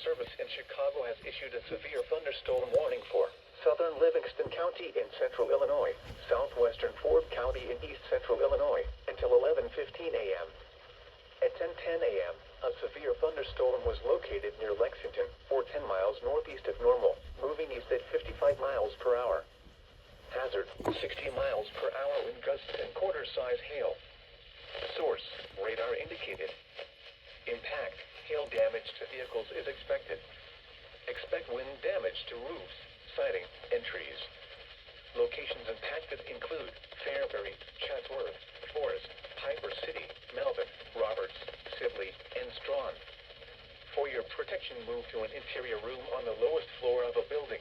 Service in Chicago has issued a severe thunderstorm warning for southern Livingston County in central Illinois, southwestern Ford County in east central Illinois, until 11:15 a.m. At 10:10 a.m., a severe thunderstorm was located near Lexington, 10 miles northeast of normal, moving east at 55 miles per hour. Hazard, 60 miles per hour wind gusts and quarter-size hail. Source, radar indicated. Impact, hail damage to vehicles is expected. Expect wind damage to roofs, siding, and trees. Locations impacted include Fairbury, Chatsworth, Forest, Piper City, Melvin, Roberts, Sibley, and Strawn. For your protection, move to an interior room on the lowest floor of a building.